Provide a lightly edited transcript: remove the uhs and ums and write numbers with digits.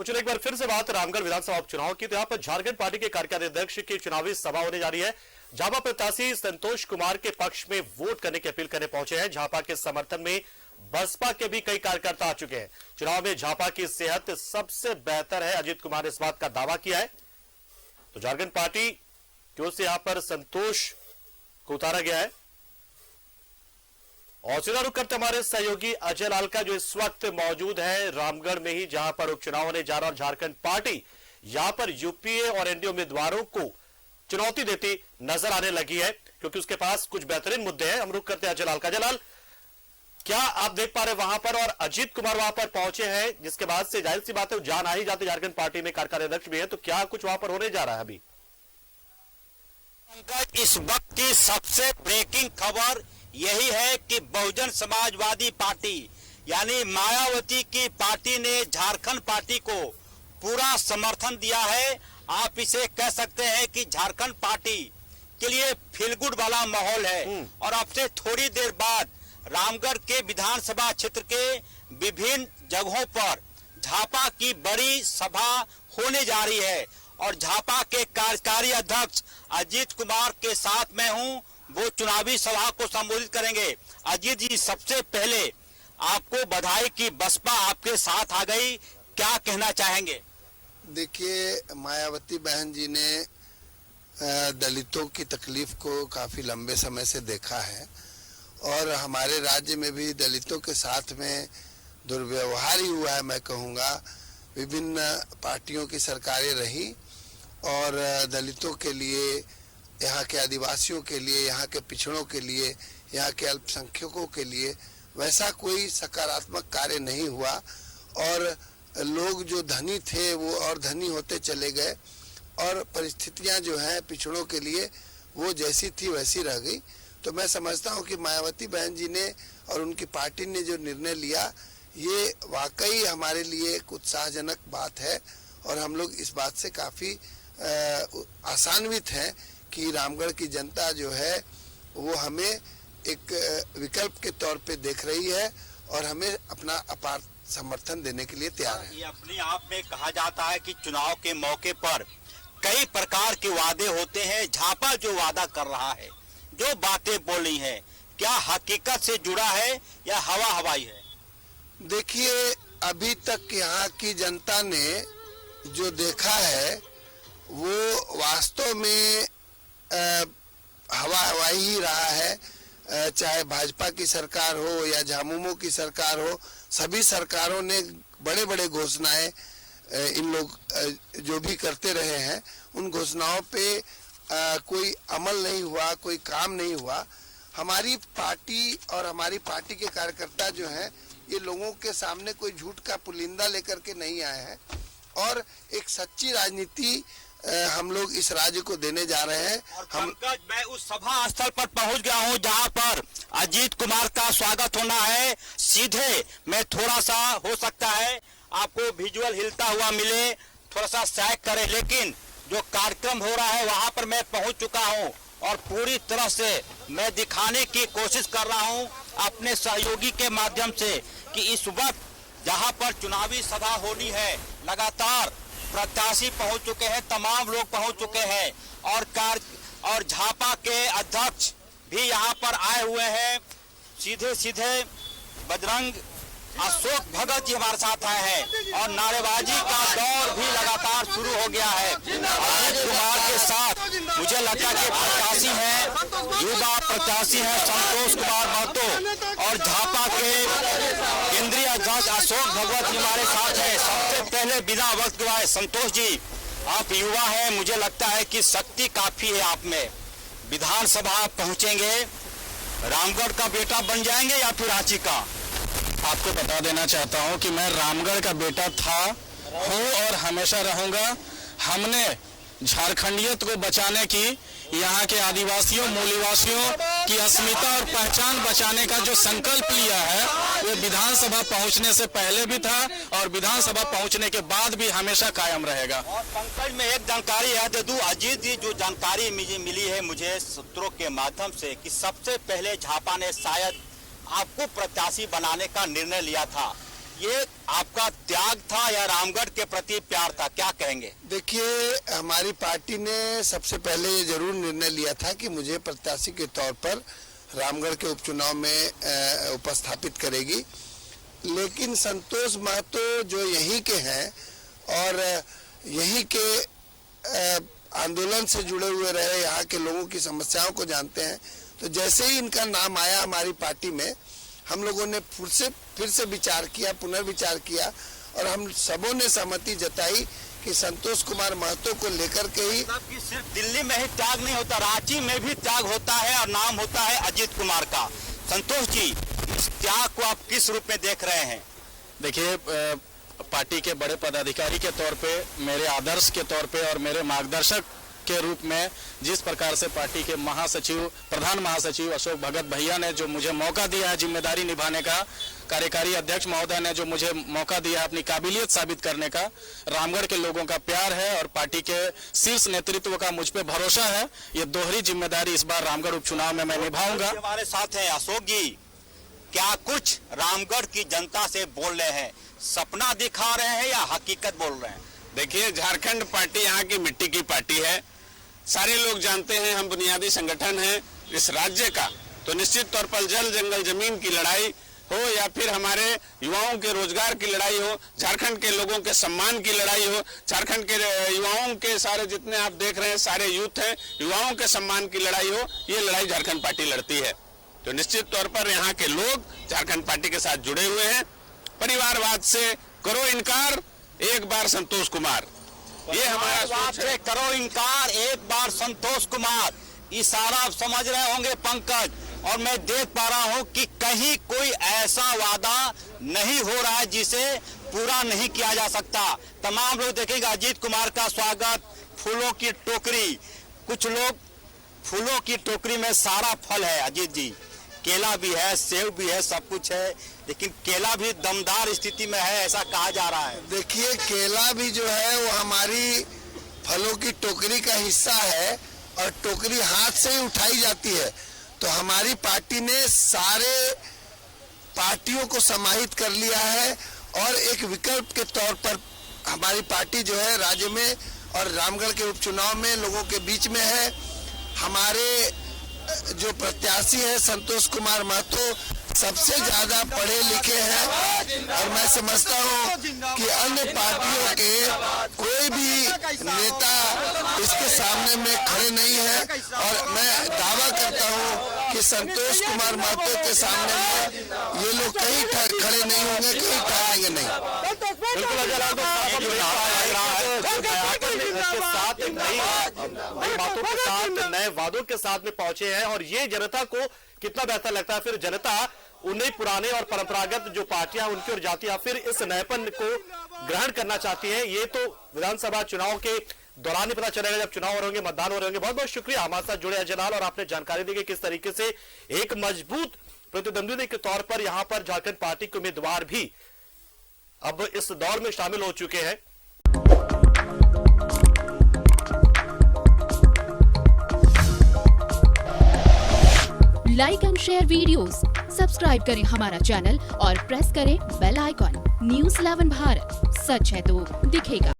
तो चलो एक बार फिर से बात रामगढ़ विधानसभा उपचुनाव की। तो यहाँ पर झारखंड पार्टी के कार्यकारी अध्यक्ष की चुनावी सभा होने जा रही है। झापा प्रत्याशी संतोष कुमार के पक्ष में वोट करने की अपील करने पहुंचे हैं। झापा के समर्थन में बसपा के भी कई कार्यकर्ता आ चुके हैं। चुनाव में झापा की सेहत सबसे बेहतर है, अजीत कुमार ने इस बात का दावा किया है। तो झारखंड पार्टी की ओर से यहां पर संतोष को उतारा गया है। और सीधा रुख करते हमारे सहयोगी अजय लाल का, जो इस वक्त मौजूद है रामगढ़ में ही, जहां पर उपचुनाव होने जा रहा है। झारखंड पार्टी यहां पर यूपीए और एनडीए उम्मीदवारों को चुनौती देती नजर आने लगी है, क्योंकि उसके पास कुछ बेहतरीन मुद्दे हैं। हम रुख करते हैं अजय लाल का। अजय लाल, क्या आप देख पा रहे वहां पर, और अजीत कुमार वहां पर पहुंचे हैं, जिसके बाद से जाहिर सी बात है जान आ ही जाती, झारखंड पार्टी में कार्यकारी अध्यक्ष भी है, तो क्या कुछ वहां पर होने जा रहा है अभी? इस वक्त की सबसे ब्रेकिंग खबर यही है कि बहुजन समाजवादी पार्टी यानी मायावती की पार्टी ने झारखंड पार्टी को पूरा समर्थन दिया है। आप इसे कह सकते हैं कि झारखंड पार्टी के लिए फील गुड वाला माहौल है। और अब से थोड़ी देर बाद रामगढ़ के विधानसभा क्षेत्र के विभिन्न जगहों पर झापा की बड़ी सभा होने जा रही है। और झापा के कार्यकारी अध्यक्ष अजीत कुमार के साथ मैं हूं, वो चुनावी सभा को संबोधित करेंगे। अजीत जी, सबसे पहले आपको बधाई कि बसपा आपके साथ आ गई, क्या कहना चाहेंगे? देखिए, मायावती बहन जी ने दलितों की तकलीफ को काफी लंबे समय से देखा है, और हमारे राज्य में भी दलितों के साथ में दुर्व्यवहार ही हुआ है। मैं कहूँगा विभिन्न पार्टियों की सरकारें रही, और दलितों के लिए, यहाँ के आदिवासियों के लिए, यहाँ के पिछड़ों के लिए, यहाँ के अल्पसंख्यकों के लिए वैसा कोई सकारात्मक कार्य नहीं हुआ। और लोग जो धनी थे वो और धनी होते चले गए, और परिस्थितियाँ जो हैं पिछड़ों के लिए वो जैसी थी वैसी रह गई। तो मैं समझता हूँ कि मायावती बहन जी ने और उनकी पार्टी ने जो निर्णय लिया, ये वाकई हमारे लिए एक उत्साहजनक बात है। और हम लोग इस बात से काफ़ी आशान्वित हैं कि रामगढ़ की जनता जो है वो हमें एक विकल्प के तौर पे देख रही है, और हमें अपना अपार समर्थन देने के लिए तैयार है। ये अपने आप में कहा जाता है कि चुनाव के मौके पर कई प्रकार के वादे होते हैं। झापा जो वादा कर रहा है, जो बातें बोली हैं, क्या हकीकत से जुड़ा है या हवा हवाई है? देखिए, अभी तक यहाँ की जनता ने जो देखा है वो वास्तव में हवा हवाई ही रहा है। चाहे भाजपा की सरकार हो या झामुमो की सरकार हो, सभी सरकारों ने बड़े बड़े घोषणाएं इन लोग जो भी करते रहे हैं, उन घोषणाओं पे कोई अमल नहीं हुआ, कोई काम नहीं हुआ। हमारी पार्टी और हमारी पार्टी के कार्यकर्ता जो हैं, ये लोगों के सामने कोई झूठ का पुलिंदा लेकर के नहीं आए हैं, और एक सच्ची राजनीति हम लोग इस राज्य को देने जा रहे हैं। मैं उस सभा स्थल पर पहुंच गया हूं जहां पर अजीत कुमार का स्वागत होना है। सीधे मैं थोड़ा सा, हो सकता है आपको विजुअल हिलता हुआ मिले, थोड़ा सा सैक करे, लेकिन जो कार्यक्रम हो रहा है वहां पर मैं पहुंच चुका हूं, और पूरी तरह से मैं दिखाने की कोशिश कर रहा हूं अपने सहयोगी के माध्यम से कि इस वक्त जहां पर चुनावी सभा होनी है, लगातार प्रत्याशी पहुंच चुके हैं, तमाम लोग पहुंच चुके हैं, और झापा के अध्यक्ष भी यहां पर आए हुए हैं। सीधे सीधे बजरंग अशोक भगत जी हमारे साथ आए हैं, और नारेबाजी का दौर भी लगातार शुरू हो गया है। अजीत कुमार के साथ मुझे लगता है कि प्रत्याशी हैं, युवा प्रत्याशी हैं संतोष कुमार महतो, और झापा के केंद्रीय अध्यक्ष अशोक भगत जी हमारे साथ हैं। सबसे पहले बिना वक्त गवाए संतोष जी, आप युवा हैं, मुझे लगता है कि शक्ति काफी है आप में। विधानसभा पहुंचेंगे, रामगढ़ का बेटा बन जाएंगे या फिर रांची का? आपको बता देना चाहता हूं कि मैं रामगढ़ का बेटा था, हूं और हमेशा रहूंगा। हमने झारखंडियत को बचाने की, यहाँ के आदिवासियों, मूलवासियों की अस्मिता और पहचान बचाने का जो संकल्प लिया है, वो विधानसभा पहुंचने से पहले भी था और विधानसभा पहुंचने के बाद भी हमेशा कायम रहेगा। और पंकज में एक जानकारी है दे दूं, अजीत जी, जो जानकारी मिली है मुझे सूत्रों के माध्यम से, कि सबसे पहले झापा ने शायद आपको प्रत्याशी बनाने का निर्णय लिया था, ये आपका त्याग था या रामगढ़ के प्रति प्यार था, क्या कहेंगे? देखिए, हमारी पार्टी ने सबसे पहले ये जरूर निर्णय लिया था कि मुझे प्रत्याशी के तौर पर रामगढ़ के उपचुनाव में उपस्थापित करेगी, लेकिन संतोष महतो जो यहीं के हैं और यहीं के आंदोलन से जुड़े हुए रहे, यहाँ के लोगों की समस्याओं को जानते हैं, तो जैसे ही इनका नाम आया हमारी पार्टी में, हम लोगों ने फिर से विचार किया, पुनर्विचार किया और हम सबों ने सहमति जताई कि संतोष कुमार महतो को लेकर के ही। कि सिर्फ दिल्ली में ही त्याग नहीं होता, रांची में भी त्याग होता है और नाम होता है अजीत कुमार का। संतोष जी, इस त्याग को आप किस रूप में देख रहे हैं? देखिए, पार्टी के बड़े पदाधिकारी के तौर पे, मेरे आदर्श के तौर पे और मेरे मार्गदर्शक के रूप में जिस प्रकार से पार्टी के महासचिव, प्रधान महासचिव अशोक भगत भैया ने जो मुझे मौका दिया है जिम्मेदारी निभाने का, कार्यकारी अध्यक्ष महोदय ने जो मुझे मौका दिया अपनी काबिलियत साबित करने का, रामगढ़ के लोगों का प्यार है और पार्टी के शीर्ष नेतृत्व का मुझ पे भरोसा है। ये दोहरी जिम्मेदारी इस बार रामगढ़ उपचुनाव में मैं निभाऊंगा। हमारे साथ हैं अशोक जी, क्या कुछ रामगढ़ की जनता से बोल रहे हैं, सपना दिखा रहे हैं या हकीकत बोल रहे हैं? देखिए, झारखंड पार्टी यहाँ की मिट्टी की पार्टी है, सारे लोग जानते हैं, हम बुनियादी संगठन हैं इस राज्य का, तो निश्चित तौर पर जल जंगल जमीन की लड़ाई हो या फिर हमारे युवाओं के रोजगार की लड़ाई हो, झारखंड के लोगों के सम्मान की लड़ाई हो, झारखंड के युवाओं के सारे जितने आप देख रहे हैं सारे यूथ हैं, युवाओं के सम्मान की लड़ाई हो, ये लड़ाई झारखंड पार्टी लड़ती है। तो निश्चित तौर पर यहाँ के लोग झारखंड पार्टी के साथ जुड़े हुए हैं। परिवारवाद से करो इनकार, एक बार संतोष कुमार, ये हमारा सोच है। करो इनकार, एक बार संतोष कुमार, इशारा समझ रहे होंगे पंकज, और मैं देख पा रहा हूं कि कहीं कोई ऐसा वादा नहीं हो रहा है जिसे पूरा नहीं किया जा सकता। तमाम लोग देखेंगे अजीत कुमार का स्वागत, फूलों की टोकरी, कुछ लोग फूलों की टोकरी में सारा फल है अजीत जी, केला भी है, सेब भी है, सब कुछ है, लेकिन केला भी दमदार स्थिति में है ऐसा कहा जा रहा है। देखिए, केला भी जो है वो हमारी फलों की टोकरी का हिस्सा है और टोकरी हाथ से ही उठाई जाती है। तो हमारी पार्टी ने सारे पार्टियों को समाहित कर लिया है और एक विकल्प के तौर पर हमारी पार्टी जो है राज्य में और रामगढ़ के उपचुनाव में लोगों के बीच में है। हमारे जो प्रत्याशी है संतोष कुमार महतो सबसे ज्यादा पढ़े लिखे हैं और मैं समझता हूं कि अन्य पार्टियों के कोई भी नेता इसके सामने में खड़े नहीं है और मैं दावा करता हूं कि संतोष कुमार महतो के सामने में ये लोग कहीं खड़े नहीं होंगे, कहीं ठहरेंगे नहीं। नई बातों के साथ, नए वादों के साथ में पहुंचे हैं और ये जनता को कितना बेहतर लगता है। फिर जनता उन्हीं पुराने और परंपरागत जो पार्टियां उनकी ओर जाती है, फिर इस नएपन को ग्रहण करना चाहती है। ये तो विधानसभा चुनाव के दौरान ही पता चलेगा जब चुनाव हो रहे होंगे, मतदान हो रहे होंगे। बहुत बहुत शुक्रिया हमारे साथ जुड़े अजय लाल, और आपने जानकारी दी कि किस तरीके से एक मजबूत प्रतिद्वंदी के तौर पर यहां पर झारखंड पार्टी के उम्मीदवार भी अब इस दौर में शामिल हो चुके हैं। Like and share videos, subscribe करें हमारा चैनल और प्रेस करें बेल आइकॉन। न्यूज़ 11 भारत, सच है तो दिखेगा।